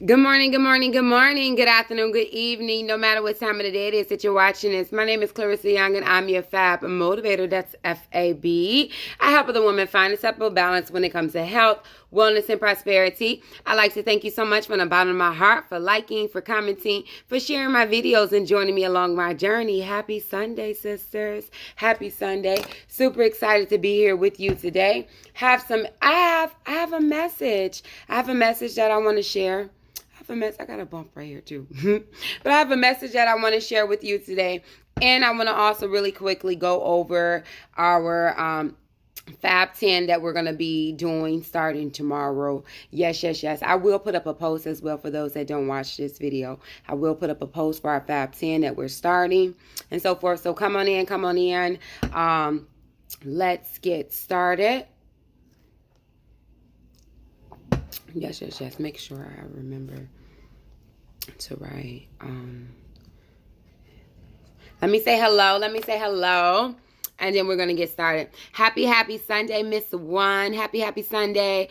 Good morning, good morning, good morning, good afternoon, good evening, no matter what time of the day it is that you're watching this. My name is Clarissa Young and I'm your Fab Motivator. That's F-A-B. I help other women find a acceptable balance when it comes to health, wellness, and prosperity. I'd like to thank you so much from the bottom of my heart for liking, for commenting, for sharing my videos and joining me along my journey. Happy Sunday, sisters. Happy Sunday. Super excited to be here with you today. I have a message. I have a message that I want to share. I got a bump right here too. But I have a message that I want to share with you today. And I want to also really quickly go over our Fab 10 that we're going to be doing starting tomorrow. Yes. I will put up a post as well for those that don't watch this video. I will put up a post for our Fab 10 that we're starting and so forth. So come on in. Let's get started. Yes. Make sure I remember to write. Let me say hello. And then we're going to get started. Happy Sunday, Miss One. Happy Sunday,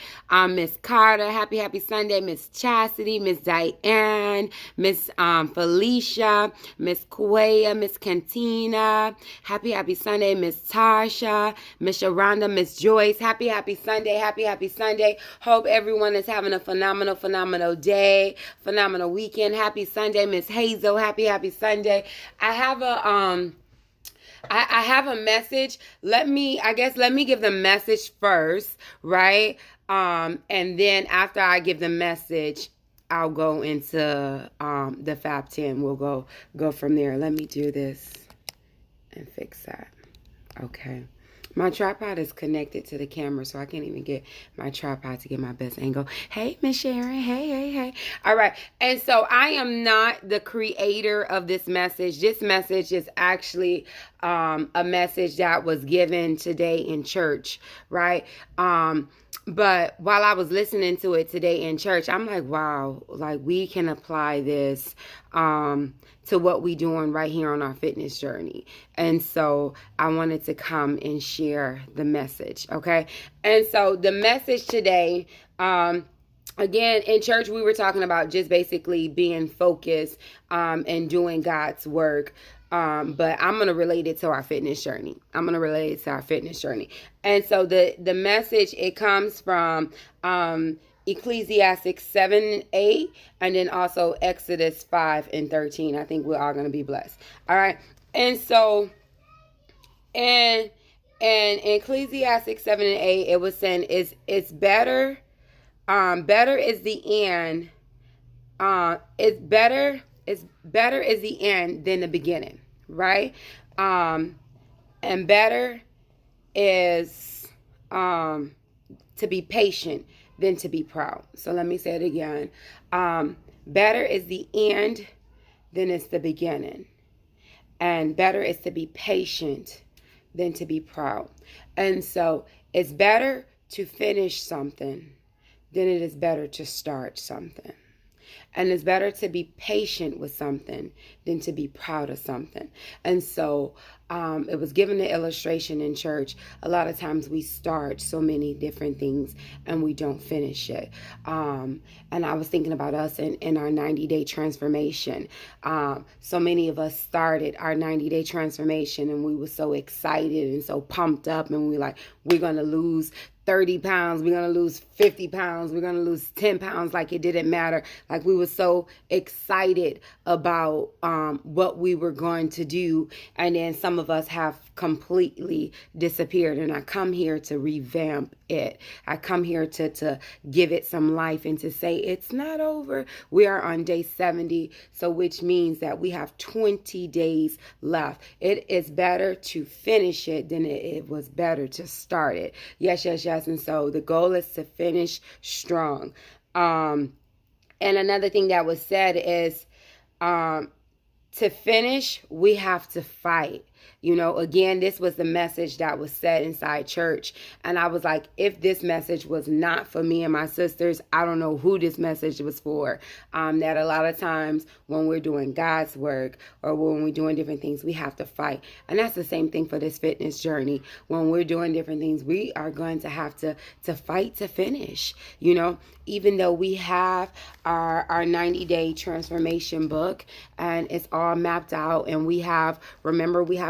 Miss Carter. Happy Sunday, Miss Chastity, Miss Diane, Miss Felicia, Miss Quaya, Miss Cantina. Happy Sunday, Miss Tasha, Miss Sharonda, Miss Joyce. Happy Sunday. Happy Sunday. Hope everyone is having a phenomenal day, phenomenal weekend. Happy Sunday, Miss Hazel. Happy Sunday. I have a message. Let me give the message first, right? And then after I give the message, I'll go into the Fab 10. We'll go from there. Let me do this and fix that. Okay. My tripod is connected to the camera, so I can't even get my tripod to get my best angle. Hey, Miss Sharon. Hey. All right. And so I am not the creator of this message. This message is actually a message that was given today in church, right? But while I was listening to it today in church, I'm like, wow, like we can apply this to what we doing right here on our fitness journey. And so I wanted to come and share the message, okay? And so the message today, again, in church, we were talking about just basically being focused and doing God's work. But I'm going to relate it to our fitness journey. And so the message, it comes from Ecclesiastes 7:8, and then also Exodus 5:13. I think we're all going to be blessed. All right. And so in Ecclesiastes 7:8, it was saying it's better. Better is the end. It's better is the end than the beginning, right? And better is to be patient than to be proud. So let me say it again. Better is the end than it's the beginning. And better is to be patient than to be proud. And so it's better to finish something than it is better to start something. And it's better to be patient with something than to be proud of something. And so it was given the illustration in church. A lot of times we start so many different things and we don't finish it. And I was thinking about us in our 90-day transformation. So many of us started our 90-day transformation and we were so excited and so pumped up, and we like, we're going to lose 30 pounds, we're going to lose 50 pounds, we're going to lose 10 pounds, like it didn't matter. Like we were so excited about what we were going to do. And then some of us have completely disappeared. And I come here to revamp it. I come here to give it some life and to say it's not over. We are on day 70, so which means that we have 20 days left. It is better to finish it than it was better to start it. Yes. And so the goal is to finish strong. And another thing that was said is to finish, we have to fight. You know, again, this was the message that was said inside church. And I was like, if this message was not for me and my sisters, I don't know who this message was for. That a lot of times when we're doing God's work or when we're doing different things, we have to fight. And that's the same thing for this fitness journey. When we're doing different things, we are going to have to fight to finish. You know, even though we have our 90-day transformation book and it's all mapped out, and we have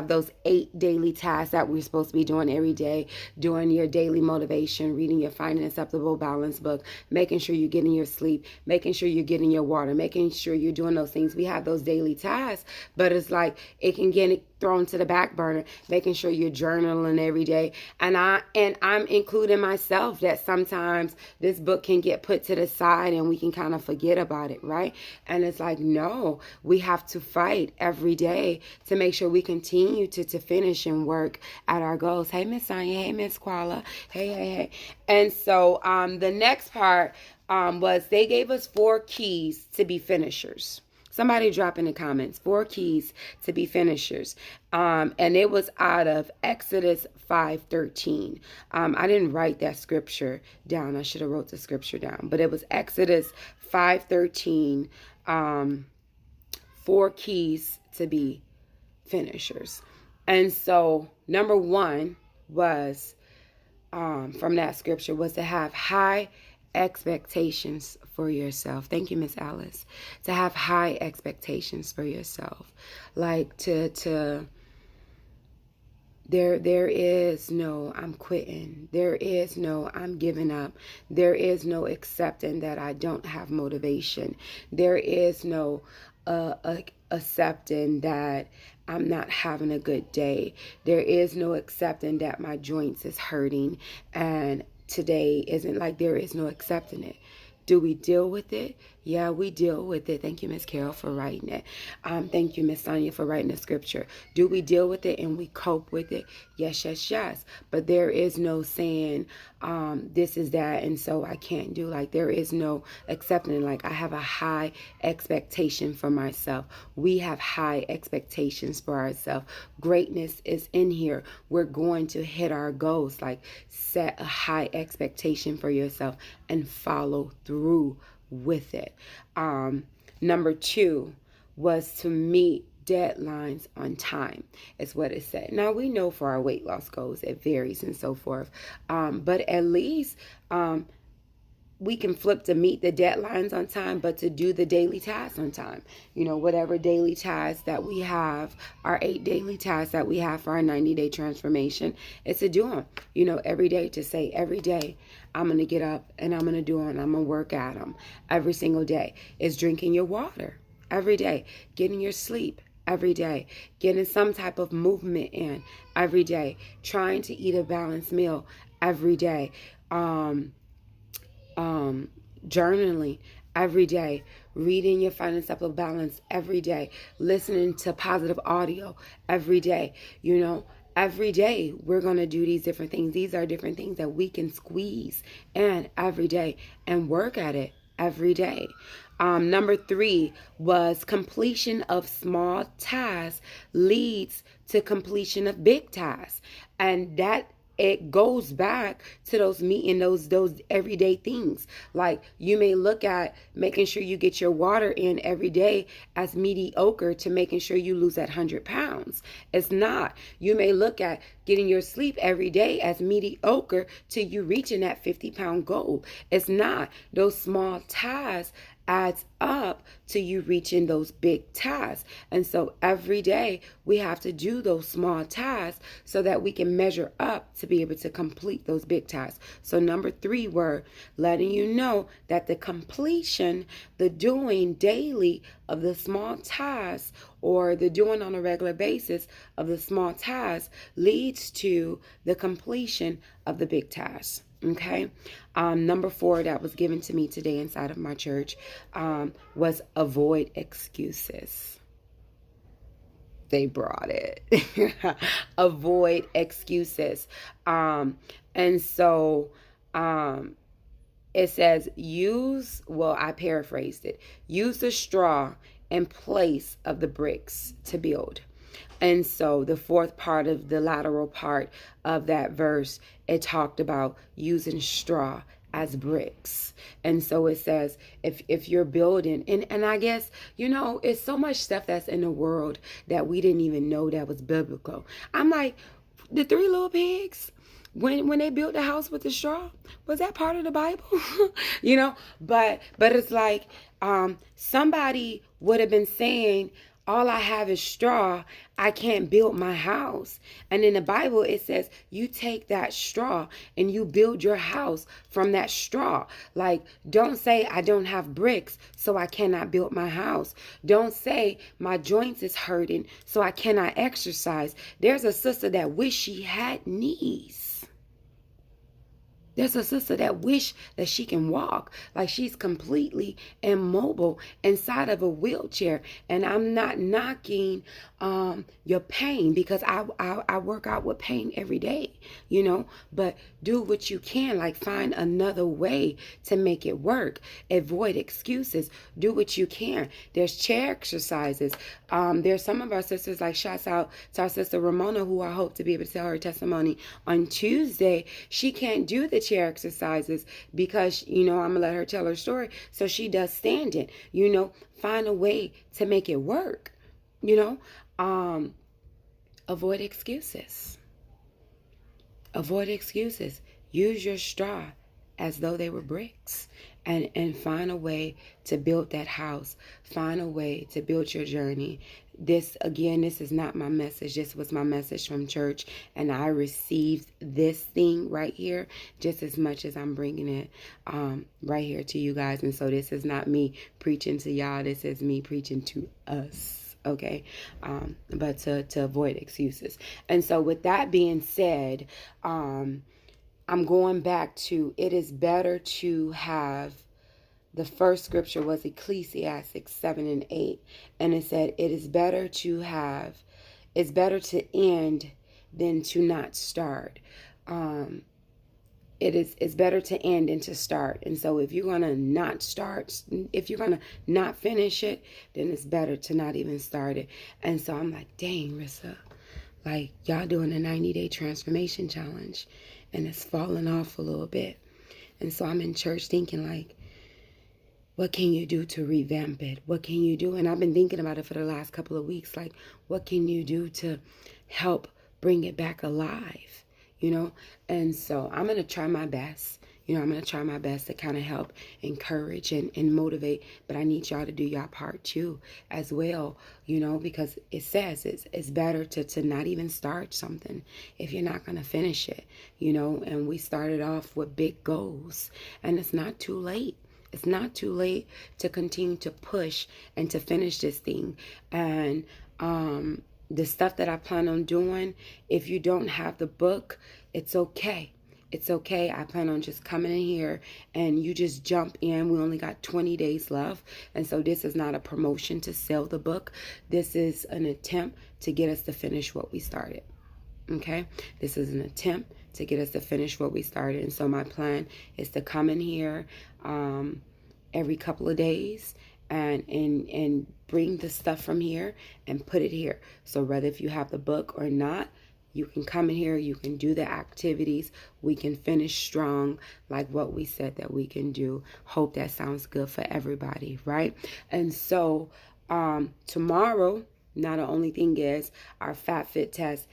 those 8 daily tasks that we're supposed to be doing every day, doing your daily motivation, reading your Find an Acceptable Balance book, making sure you're getting your sleep, making sure you're getting your water, making sure you're doing those things. We have those daily tasks, but it's like it can get thrown to the back burner, making sure you're journaling every day. And I'm including myself that sometimes this book can get put to the side and we can kind of forget about it, right? And it's like, no, we have to fight every day to make sure we continue to finish and work at our goals. Hey, Miss Sonia. Hey, Miss Koala. Hey. And so the next part was they gave us 4 keys to be finishers. Somebody drop in the comments, 4 keys to be finishers. And it was out of Exodus 5:13. I didn't write that scripture down. I should have wrote the scripture down. But it was Exodus 5:13, 4 keys to be finishers. And so number 1 was, from that scripture, was to have high expectations for yourself. Thank you, Miss Alice. To have high expectations for yourself. Like there is no I'm quitting. There is no I'm giving up. There is no accepting that I don't have motivation. There is no accepting that I'm not having a good day. There is no accepting that my joints is hurting and today isn't like there is no accepting it. Do we deal with it? Yeah, we deal with it. Thank you, Miss Carol, for writing it. Thank you, Miss Sonia, for writing the scripture. Do we deal with it and we cope with it? Yes. But there is no saying this is that and so I can't do. Like there is no accepting. Like I have a high expectation for myself. We have high expectations for ourselves. Greatness is in here. We're going to hit our goals. Like set a high expectation for yourself and follow through with it. Number 2 was to meet deadlines on time, is what it said. Now we know for our weight loss goals it varies and so forth, but at least we can flip to meet the deadlines on time, but to do the daily tasks on time. You know, whatever daily tasks that we have, our 8 daily tasks that we have for our 90-day transformation, is to do them, you know, every day. To say every day, I'm going to get up and I'm going to do them. I'm going to work at them every single day. Is drinking your water every day, getting your sleep every day, getting some type of movement in every day, trying to eat a balanced meal every day, journaling every day, reading your Find an Acceptable Balance every day, listening to positive audio every day. You know, every day we're going to do these different things. These are different things that we can squeeze in every day and work at it every day. Number 3 was completion of small tasks leads to completion of big tasks. And that it goes back to those meeting those everyday things. Like you may look at making sure you get your water in every day as mediocre to making sure you lose that 100 pounds. It's not. You may look at getting your sleep every day as mediocre to you reaching that 50-pound goal. It's not. Those small tasks adds up to you reaching those big tasks. And so every day we have to do those small tasks so that we can measure up to be able to complete those big tasks. So number 3 were letting you know that the completion, the doing daily of the small tasks or the doing on a regular basis of the small tasks leads to the completion of the big tasks. Okay. Number 4 that was given to me today inside of my church was avoid excuses. They brought it. Avoid excuses. And so it says I paraphrased it. Use the straw in place of the bricks to build. And so the fourth part of the lateral part of that verse, it talked about using straw as bricks. And so it says, if you're building, and I guess, it's so much stuff that's in the world that we didn't even know that was biblical. I'm like, the three little pigs, when they built the house with the straw, was that part of the Bible? But it's like, somebody would have been saying, all I have is straw, I can't build my house. And in the Bible, it says you take that straw and you build your house from that straw. Like, don't say I don't have bricks, so I cannot build my house. Don't say my joints is hurting, so I cannot exercise. There's a sister that wish she had knees. There's a sister that wish that she can walk, like she's completely immobile inside of a wheelchair. And I'm not knocking your pain, because I work out with pain every day, but do what you can, like find another way to make it work. Avoid excuses. Do what you can. There's chair exercises. There's some of our sisters, like shouts out to our sister Ramona, who I hope to be able to tell her testimony on Tuesday. She can't do the chair exercises because, I'm going to let her tell her story. So she does standing, find a way to make it work, avoid excuses. Avoid excuses. Use your straw as though they were bricks, and find a way to build that house. Find a way to build your journey. This is not my message. This was my message from church, and I received this thing right here just as much as I'm bringing it right here to you guys. And so this is not me preaching to y'all. This is me preaching to us. Okay, but to avoid excuses. And so with that being said, I'm going back to, it is better to have, the first scripture was Ecclesiastes 7:8. And it said, it's better to end than to not start. It's better to end than to start. And so if you're going to not start, if you're going to not finish it, then it's better to not even start it. And so I'm like, dang, Rissa, like y'all doing a 90-day transformation challenge and it's falling off a little bit. And so I'm in church thinking like, what can you do to revamp it? What can you do? And I've been thinking about it for the last couple of weeks. Like, what can you do to help bring it back alive? And so I'm going to try my best. I'm going to try my best to kind of help encourage and motivate. But I need y'all to do your part too as well, because it says it's better to not even start something if you're not going to finish it, and we started off with big goals, and it's not too late. It's not too late to continue to push and to finish this thing. And the stuff that I plan on doing, if you don't have the book, it's okay. It's okay. I plan on just coming in here and you just jump in. We only got 20 days left. And so this is not a promotion to sell the book. This is an attempt to get us to finish what we started. Okay? This is an attempt to get us to finish what we started. And so my plan is to come in here every couple of days and bring the stuff from here and put it here. So whether if you have the book or not, you can come in here, you can do the activities, we can finish strong like what we said that we can do. Hope that sounds good for everybody, right? And so tomorrow, now the only thing is our Fat Fit test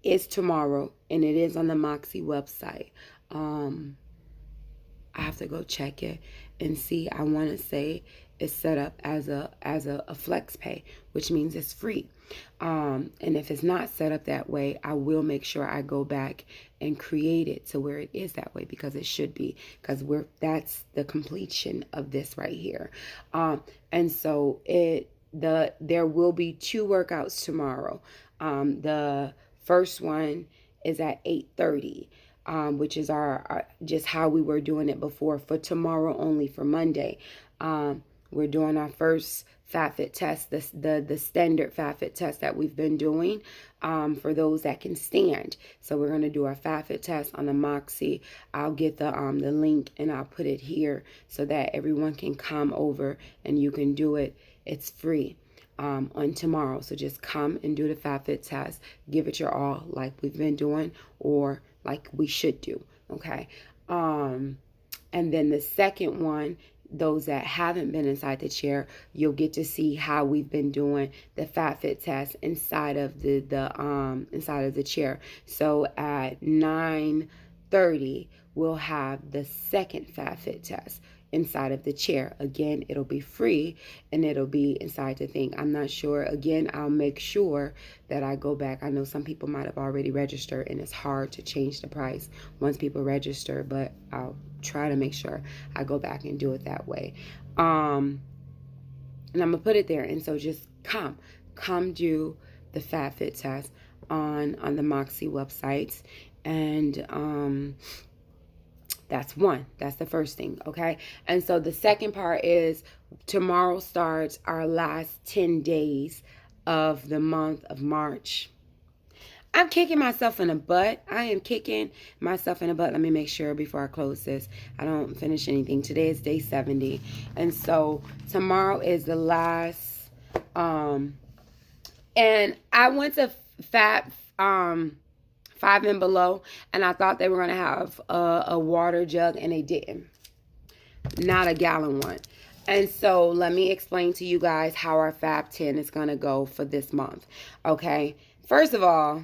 is tomorrow, and it is on the Moxie website. I have to go check it and see. I want to say it's set up as a flex pay, which means it's free. And if it's not set up that way, I will make sure I go back and create it to where it is that way, because it should be, because that's the completion of this right here. And so there will be 2 workouts tomorrow. The first one is at 8:30. Which is our just how we were doing it before. For tomorrow only, for Monday, we're doing our first Fat Fit test, the standard Fat Fit test that we've been doing for those that can stand. So we're going to do our Fat Fit test on the Moxie. I'll get the link and I'll put it here so that everyone can come over and you can do it. It's free. on tomorrow. So just come and do the FatFit test. Give it your all like we've been doing, or like we should do. Okay. And then the second one, those that haven't been inside the chair, you'll get to see how we've been doing the FatFit test inside of the chair. So at 9:30, we'll have the second FatFit test inside of the chair. Again, it'll be free and it'll be inside the thing. I'm not sure. Again, I'll make sure that I go back. I know some people might have already registered and it's hard to change the price once people register, but I'll try to make sure I go back and do it that way. And I'm gonna put it there. And so just come do the FatFit test on the Moxie websites. And that's one. That's the first thing, okay? And so the second part is tomorrow starts our last 10 days of the month of March. I'm kicking myself in the butt. I am kicking myself in the butt. Let me make sure before I close this, I don't finish anything. Today is day 70. And so tomorrow is the last. And I went to Fat 5 and Below, and I thought they were going to have a water jug, and they didn't. Not a gallon one. And so let me explain to you guys how our Fab 10 is going to go for this month. Okay. First of all,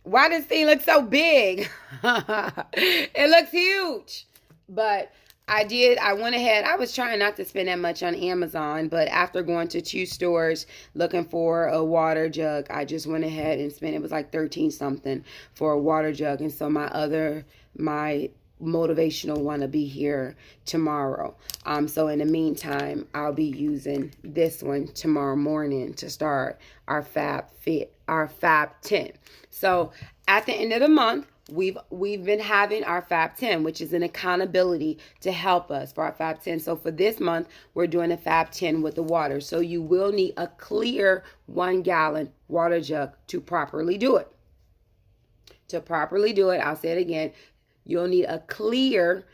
why does this thing look so big? It looks huge. But I went ahead. I was trying not to spend that much on Amazon, but after going to 2 stores looking for a water jug, I just went ahead and spent, it was like 13 something for a water jug. And so my motivational one to be here tomorrow. So in the meantime, I'll be using this one tomorrow morning to start our Fab 10. So at the end of the month, we've been having our Fab 10, which is an accountability to help us for our Fab 10. So for this month, we're doing a Fab 10 with the water. So you will need a clear 1 gallon water jug to properly do it. To properly do it, I'll say it again, you'll need a clear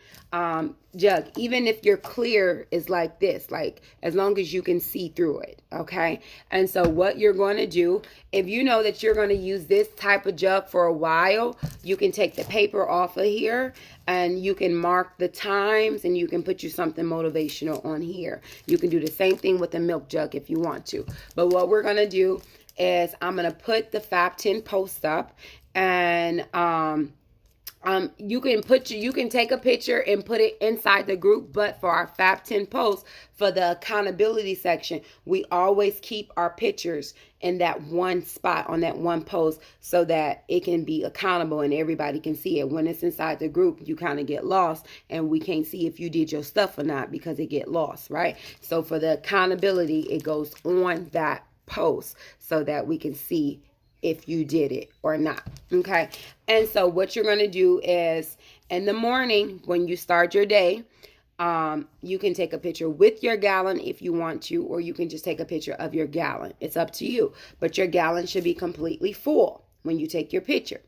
jug. Even if your clear is like this, like as long as you can see through it, okay? And so what you're going to do, if you know that you're going to use this type of jug for a while, you can take the paper off of here and you can mark the times and you can put you something motivational on here. You can do the same thing with the milk jug if you want to. But what we're going to do is I'm going to put the Fab 10 post up, and you can take a picture and put it inside the group, but for our Fab 10 post, for the accountability section, we always keep our pictures in that one spot on that one post so that it can be accountable and everybody can see it. When it's inside the group, you kind of get lost and we can't see if you did your stuff or not because it get lost, right? So for the accountability, it goes on that post so that we can see if you did it or not, okay? And so what you're going to do is in the morning when you start your day, you can take a picture with your gallon if you want to, or you can just take a picture of your gallon. It's up to you, but your gallon should be completely full when you take your picture.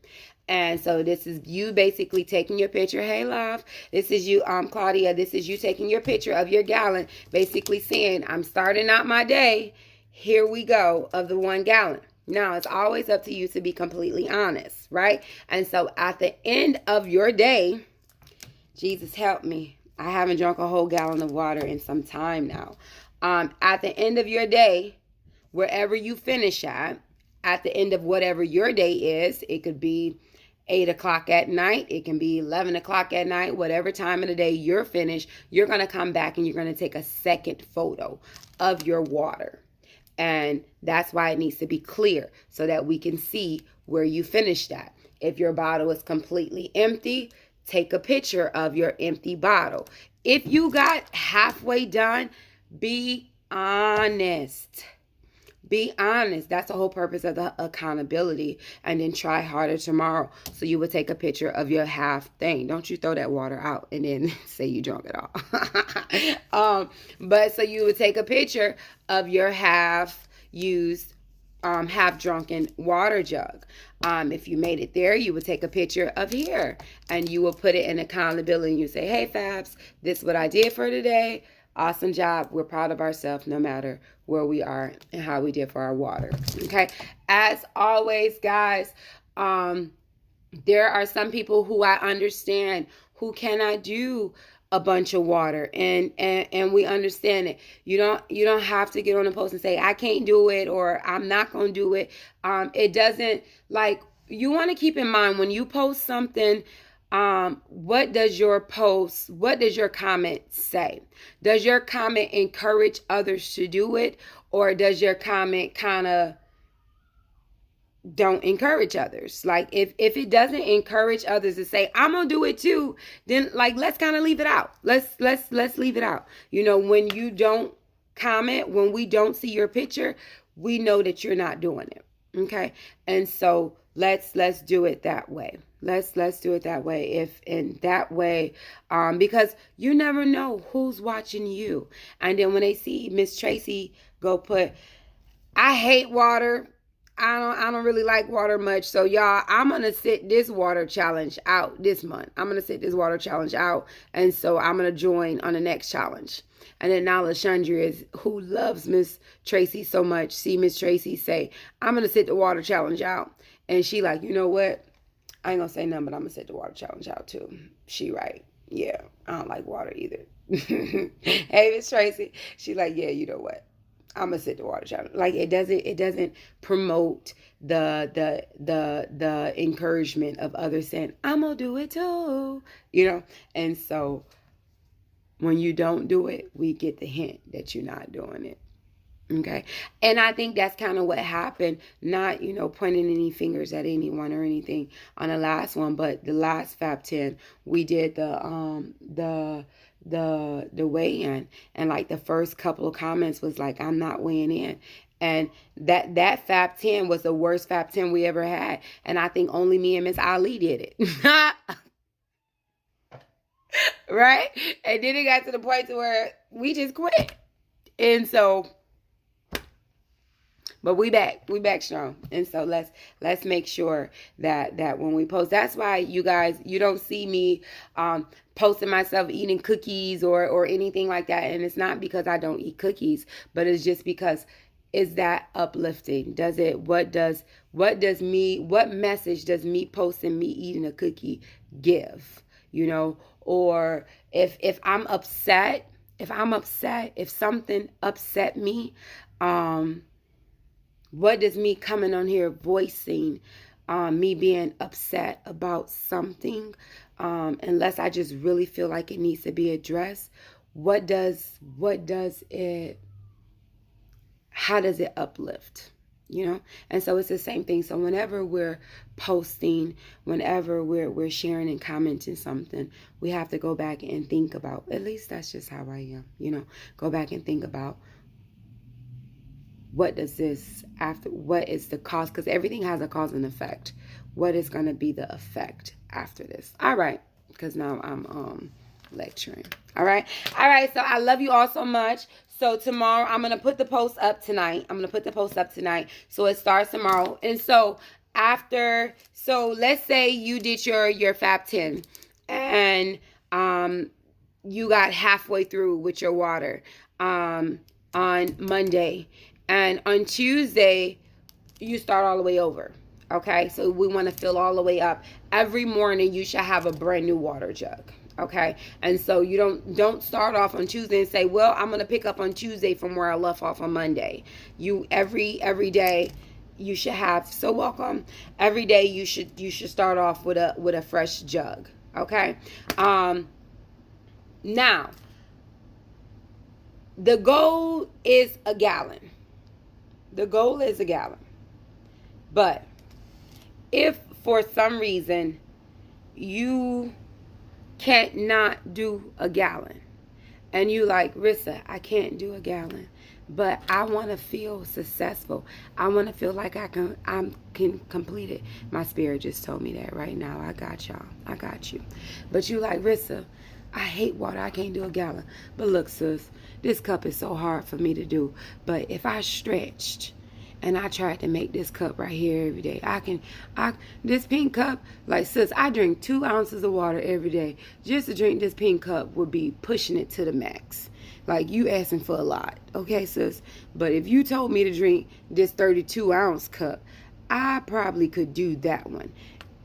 And so this is you basically taking your picture. Hey, love, this is you, Claudia. This is you taking your picture of your gallon, basically saying, I'm starting out my day. Here we go, of the 1 gallon. Now, it's always up to you to be completely honest, right? And so at the end of your day, Jesus help me, I haven't drunk a whole gallon of water in some time now. At the end of your day, wherever you finish at the end of whatever your day is, it could be 8 o'clock at night, it can be 11 o'clock at night, whatever time of the day you're finished, you're going to come back and you're going to take a second photo of your water. And that's why it needs to be clear so that we can see where you finished at. If your bottle is completely empty, take a picture of your empty bottle. If you got halfway done, be honest. Be honest. That's the whole purpose of the accountability. And then try harder tomorrow. So you would take a picture of your half thing. Don't you throw that water out and then say you drunk it all. But so you would take a picture of your half used, half drunken water jug. If you made it there, you would take a picture of here and you will put it in accountability and you say, hey, Fabs, this is what I did for today. Awesome job. We're proud of ourselves no matter where we are and how we did for our water. Okay. As always, guys, there are some people who I understand who cannot do a bunch of water, and we understand it. You don't have to get on a post and say I can't do it or I'm not going to do it. It doesn't, like, you want to keep in mind when you post something, what does your comment say? Does your comment encourage others to do it, or does your comment kind of don't encourage others? Like, if it doesn't encourage others to say I'm gonna do it too, then like let's kind of leave it out. Let's leave it out. When you don't comment, when we don't see your picture, we know that you're not doing it. Okay. And so let's do it that way. Let's do it that way. If in that way, because you never know who's watching you. And then when they see Miss Tracy go put, I hate water, I don't really like water much. So y'all, I'm going to sit this water challenge out this month. I'm going to sit this water challenge out. And so I'm going to join on the next challenge. And then now LaShundra, who loves Miss Tracy so much, see Miss Tracy say, I'm going to sit the water challenge out. And she like, you know what? I ain't going to say nothing, but I'm going to sit the water challenge out too. She right. Yeah, I don't like water either. Hey, Miss Tracy. She like, yeah, you know what? I'm gonna sit the water challenge. Like, it doesn't promote the encouragement of others saying I'm gonna do it too, and so when you don't do it, we get the hint that you're not doing it. Okay. And I think that's kind of what happened, not pointing any fingers at anyone or anything on the last one, but the last Fab 10 we did the weigh-in, and like the first couple of comments was like, I'm not weighing in. And that Fab 10 was the worst Fab 10 we ever had. And I think only me and Miss Ali did it. Right? And then it got to the point to where we just quit. And so, but we back strong. And so let's make sure that when we post, that's why you guys, you don't see me posting myself eating cookies or anything like that. And it's not because I don't eat cookies, but it's just because, is that uplifting? What message does me posting me eating a cookie give? Or if I'm upset, if something upset me, what does me coming on here voicing me being upset about something, unless I just really feel like it needs to be addressed, how does it uplift? And so it's the same thing. So whenever we're posting, whenever we're sharing and commenting something, we have to go back and think about, at least that's just how I am, go back and think about, what is the cause? Because everything has a cause and effect. What is going to be the effect after this? All right. Because now I'm lecturing. All right. So I love you all so much. So tomorrow I'm going to put the post up tonight. So it starts tomorrow. And so let's say you did your Fab 10 and you got halfway through with your water on Monday. And on Tuesday, you start all the way over. Okay, so we want to fill all the way up. Every morning, you should have a brand new water jug. Okay, and so you don't start off on Tuesday and say, well, I'm going to pick up on Tuesday from where I left off on Monday. You every day you should have. So welcome. Every day you should start off with a fresh jug. Okay. Now, the goal is a gallon. But if for some reason you can't not do a gallon and you like, Rissa, I can't do a gallon, but I want to feel successful. I want to feel like I can complete it. My spirit just told me that right now. I got y'all. I got you. But you like, Rissa, I hate water. I can't do a gallon. But look, sis, this cup is so hard for me to do. But if I stretched and I tried to make this cup right here every day, this pink cup, like, sis, I drink 2 ounces of water every day. Just to drink this pink cup would be pushing it to the max. Like, you asking for a lot, okay, sis? But if you told me to drink this 32-ounce cup, I probably could do that one.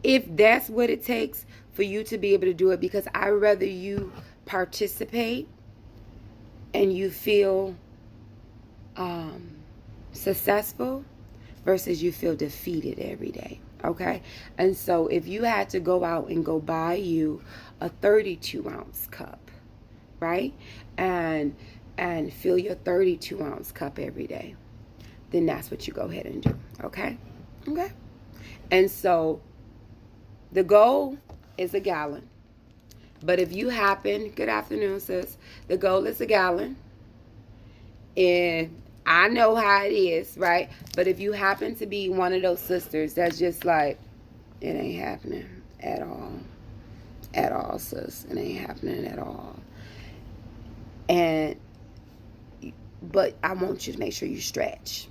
If that's what it takes for you to be able to do it, because I'd rather you participate and you feel successful versus you feel defeated every day, okay? And so if you had to go out and go buy you a 32-ounce cup, right? And fill your 32-ounce cup every day, then that's what you go ahead and do, okay? Okay? And so the goal is a gallon. But if you happen, good afternoon, sis. The goal is a gallon. And I know how it is, right? But if you happen to be one of those sisters that's just like, it ain't happening at all. At all, sis. It ain't happening at all. But I want you to make sure you stretch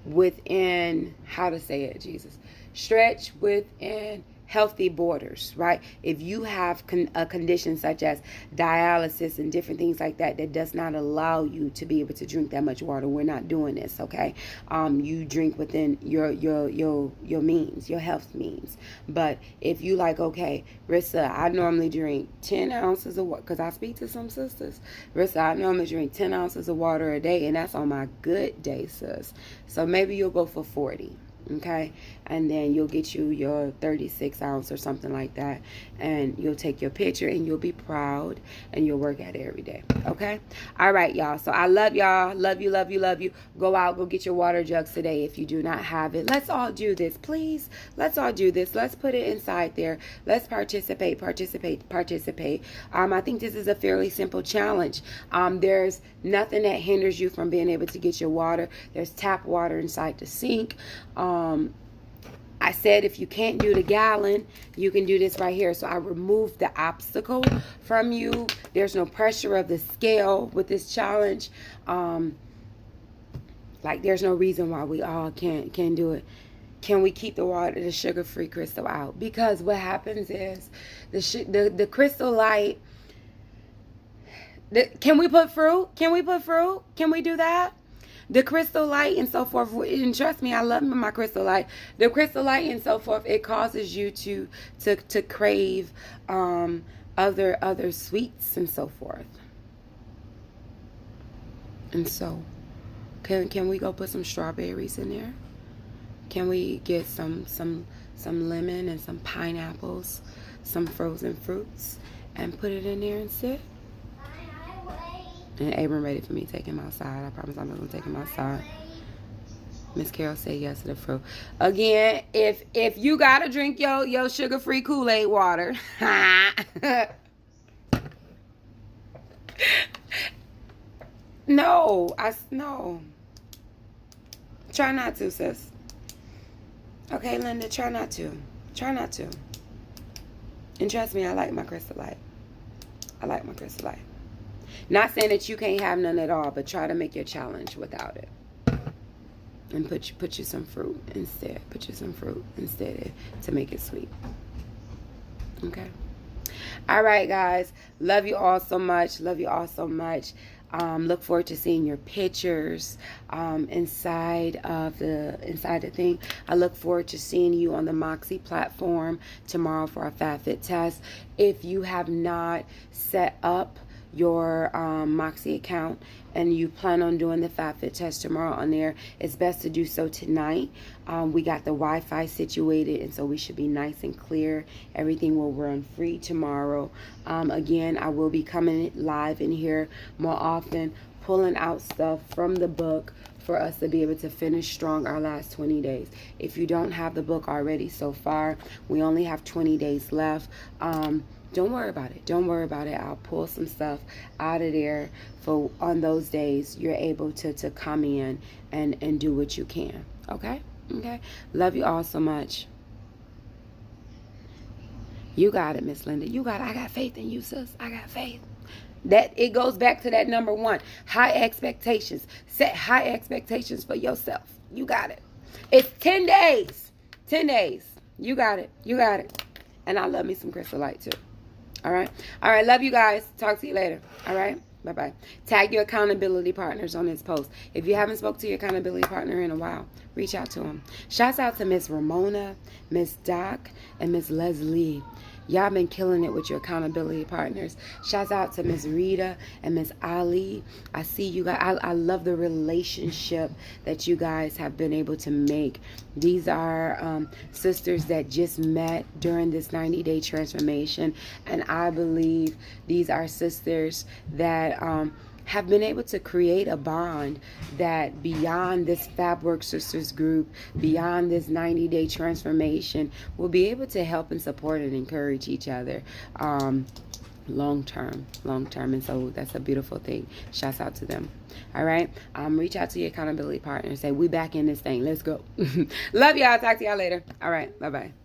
within, how to say it, Jesus. Stretch within healthy borders, right? If you have a condition such as dialysis and different things like that that does not allow you to be able to drink that much water, we're not doing this, okay? You drink within your means, your health means. But if you like, okay, Rissa, I normally drink 10 ounces of water, because I speak to some sisters. Rissa, I normally drink 10 ounces of water a day, and that's on my good day, sis. So maybe you'll go for 40. Okay, and then you'll get you your 36 ounce or something like that, and you'll take your picture and you'll be proud and you'll work at it every day. Okay, all right, y'all. So I love y'all. Love you, love you, love you. Go out, go get your water jugs today if you do not have it. Let's all do this, please. Let's all do this. Let's put it inside there. Let's participate. I think this is a fairly simple challenge. There's nothing that hinders you from being able to get your water. There's tap water inside the sink. I said if you can't do the gallon, you can do this right here. So I removed the obstacle from you. There's no pressure of the scale with this challenge. Like, there's no reason why we all can't do it. Can we keep the water, the sugar-free crystal out? Because what happens is the crystal light. Can we put fruit? Can we put fruit? Can we do that? The crystal light and so forth, and trust me, I love my crystal light. The crystal light and so forth, it causes you to crave other sweets and so forth. And so, can we go put some strawberries in there? Can we get some lemon and some pineapples, some frozen fruits, and put it in there and sit? And Abram ready for me to take him outside. I promise I'm not going to take him outside. Miss Carol said yes to the fruit. Again, if you got to drink your sugar-free Kool-Aid water. No. Try not to, sis. Okay, Linda, try not to. Try not to. And trust me, I like my crystal light. Not saying that you can't have none at all, but try to make your challenge without it. And put you some fruit instead. Put you some fruit instead to make it sweet. Okay? All right, guys. Love you all so much. Look forward to seeing your pictures inside the thing. I look forward to seeing you on the Moxie platform tomorrow for our FatFit test. If you have not set up your Moxie account and you plan on doing the FatFit test tomorrow on there, it's best to do so tonight. We got the Wi-Fi situated, and so we should be nice and clear. Everything will run free tomorrow. Again, I will be coming live in here more often, pulling out stuff from the book for us to be able to finish strong our last 20 days. If you don't have the book already so far, we only have 20 days left. Don't worry about it. I'll pull some stuff out of there for on those days you're able to come in and do what you can. Okay? Love you all so much. You got it, Miss Linda. You got it. I got faith in you, sis. I got faith. That it goes back to that number one. High expectations. Set high expectations for yourself. You got it. It's 10 days. 10 days. You got it. And I love me some crystal light too. All right. Love you guys. Talk to you later. All right. Bye-bye. Tag your accountability partners on this post. If you haven't spoke to your accountability partner in a while, reach out to them. Shouts out to Miss Ramona, Miss Doc, and Miss Leslie. Y'all been killing it with your accountability partners. Shouts out to Miss Rita and Miss Ali. I see you guys. I love the relationship that you guys have been able to make. These are sisters that just met during this 90-day transformation. And I believe these are sisters that have been able to create a bond that beyond this FabWorks Sisters group, beyond this 90-day transformation, will be able to help and support and encourage each other long term. And so that's a beautiful thing. Shouts out to them. All right. Reach out to your accountability partner. Say, we back in this thing. Let's go. Love y'all. Talk to y'all later. All right. Bye-bye.